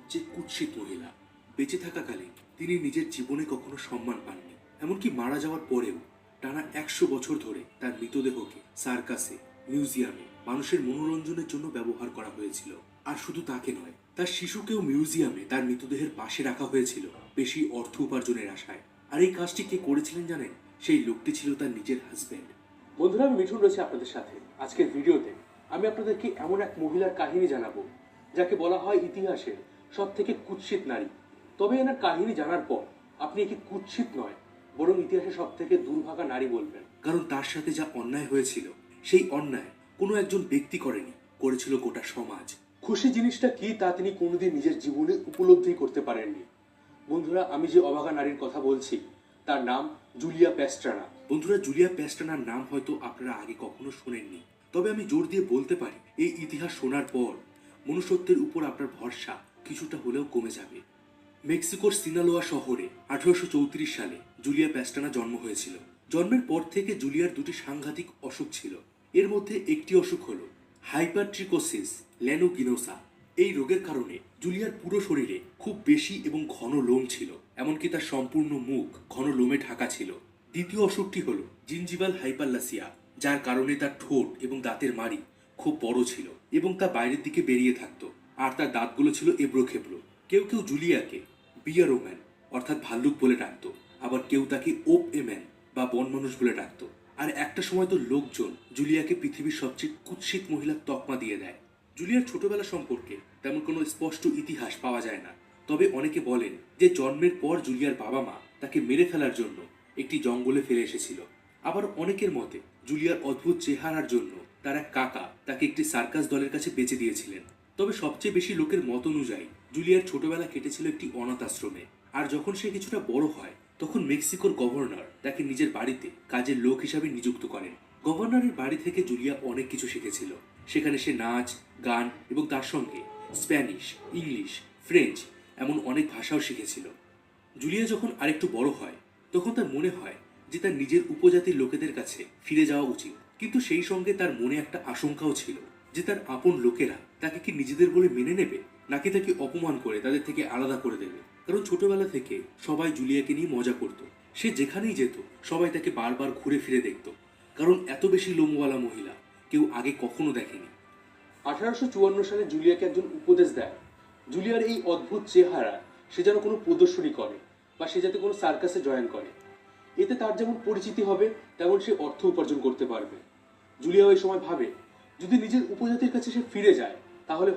সবচেয়ে কুৎসিত মহিলা। বেঁচে থাকাকালে তিনি নিজের জীবনে কখনো সম্মান পাননি, এমনকি মারা যাওয়ার পরেও টানা 100 বছর ধরে তার মৃতদেহকে সার্কাসে, মিউজিয়ামে মানুষের মনোরঞ্জনের জন্য ব্যবহার করা হয়েছিল। আর শুধু তাকে নয়, তার শিশুকেও মিউজিয়ামে তার মৃতদেহের পাশে রাখা হয়েছিল বেশি অর্থ উপার্জনের আশায়। আর এই কাজটি কে করেছিলেন জানেন? সেই লোকটি ছিল তার নিজের হাজব্যান্ড। বন্ধুরা, আমি মিঠুন রয়েছে আপনাদের সাথে। আজকের ভিডিওতে আমি আপনাদেরকে এমন এক মহিলার কাহিনী জানাবো যাকে বলা হয় ইতিহাসের সব থেকে কুৎসিত নারী। তবে এনার কাহিনী জানার পর আপনি একে কুৎসিত নয়, বরং ইতিহাসের সব থেকে দুর্ভাগা নারী বলবেন। কারণ তার সাথে যা অন্যায় হয়েছিল, সেই অন্যায় কোনো একজন ব্যক্তি করেনি, করেছিল গোটা সমাজ। খুশি জিনিসটা কি তা তিনি কোনোদিন নিজের জীবনে উপলব্ধি করতে পারেননি। বন্ধুরা, আমি যে অভাগা নারীর কথা বলছি তার নাম জুলিয়া প্যাস্ট্রানা। বন্ধুরা, জুলিয়া প্যাস্ট্রানার নাম হয়তো আপনারা আগে কখনো শোনেননি, তবে আমি জোর দিয়ে বলতে পারি এই ইতিহাস শোনার পর মনুষ্যত্বের উপর আপনার ভরসা কিছুটা হলেও কমে যাবে। মেক্সিকোর সিনালোয়া শহরে 1834 সালে জুলিয়া প্যাস্ট্রানা জন্ম হয়েছিল। জন্মের পর থেকে জুলিয়ার দুটি সাংঘাতিক অসুখ ছিল। এর মধ্যে একটি অসুখ হলো হাইপারট্রিকোসিস ল্যানোগিনোসা। এই রোগের কারণে জুলিয়ার পুরো শরীরে খুব বেশি এবং ঘন লোম ছিল, এমনকি তার সম্পূর্ণ মুখ ঘন লোমে ঢাকা ছিল। দ্বিতীয় অসুখটি হলো জিনজিভাল হাইপারলাসিয়া, যার কারণে তার ঠোঁট এবং দাঁতের মাড়ি খুব বড় ছিল এবং তা বাইরের দিকে বেরিয়ে থাকতো, আর তার দাঁতগুলো ছিল এবড়ো খেবড়ো। কেউ কেউ জুলিয়াকে বিয়ার ওম্যান অর্থাৎ ভাল্লুক বলে ডাকতো, আবার কেউ তাকে ওপ এম্যান বা বন মানুষ বলে ডাকতো। আর একটা সময় তো লোকজন জুলিয়াকে পৃথিবীর সবচেয়ে কুৎসিত মহিলার তকমা দিয়ে দেয়। জুলিয়ার ছোটবেলা সম্পর্কে তেমন কোনো স্পষ্ট ইতিহাস পাওয়া যায় না, তবে অনেকে বলেন যে জন্মের পর জুলিয়ার বাবা মা তাকে মেরে ফেলার জন্য একটি জঙ্গলে ফেলে এসেছিল। আবার অনেকের মতে জুলিয়ার অদ্ভুত চেহারার জন্য তার এক কাকা তাকে একটি সার্কাস দলের কাছে বেচে দিয়েছিলেন। তবে সবচেয়ে বেশি লোকের মত অনুযায়ী জুলিয়ার ছোটবেলা কেটেছিল একটি অনাথ আশ্রমে। আর যখন সে কিছুটা বড় হয় তখন মেক্সিকোর গভর্নর তাকে নিজের বাড়িতে কাজের লোক হিসাবে নিযুক্ত করেন। গভর্নরের বাড়ি থেকে জুলিয়া অনেক কিছু শিখেছিল। সেখানে সে নাচ, গান এবং তার সঙ্গে স্প্যানিশ, ইংলিশ, ফ্রেঞ্চ এমন অনেক ভাষাও শিখেছিল। জুলিয়া যখন আরেকটু বড় হয় তখন তার মনে হয় যে তার নিজের উপজাতির লোকেদের কাছে ফিরে যাওয়া উচিত, কিন্তু সেই সঙ্গে তার মনে একটা আশঙ্কাও ছিল যে তার আপন লোকেরা তাকে কি নিজেদের বলে মেনে নেবে, নাকি তাকে অপমান করে তাদের থেকে আলাদা করে দেবে। কারণ ছোটবেলা থেকে সবাই জুলিয়াকে নিয়ে মজা করত। সে যেখানেই যেত সবাই তাকে বারবার ঘুরে ফিরে দেখত, কারণ এত বেশি লোমওয়ালা মহিলা কেউ আগে কখনো দেখেনি। 1854 সালে জুলিয়াকে একজন উপদেশ দেয় জুলিয়ার এই অদ্ভুত চেহারা সে যেন কোনো প্রদর্শনী করে বা সে যাতে কোনো সার্কাসে জয়েন করে। এতে তার যেমন পরিচিতি হবে তেমন সে অর্থ উপার্জন করতে পারবে। জুলিয়া ওই সময় ভাবে যদি নিজের উপজাতির কাছে সে ফিরে যায় তাহলে হয়তো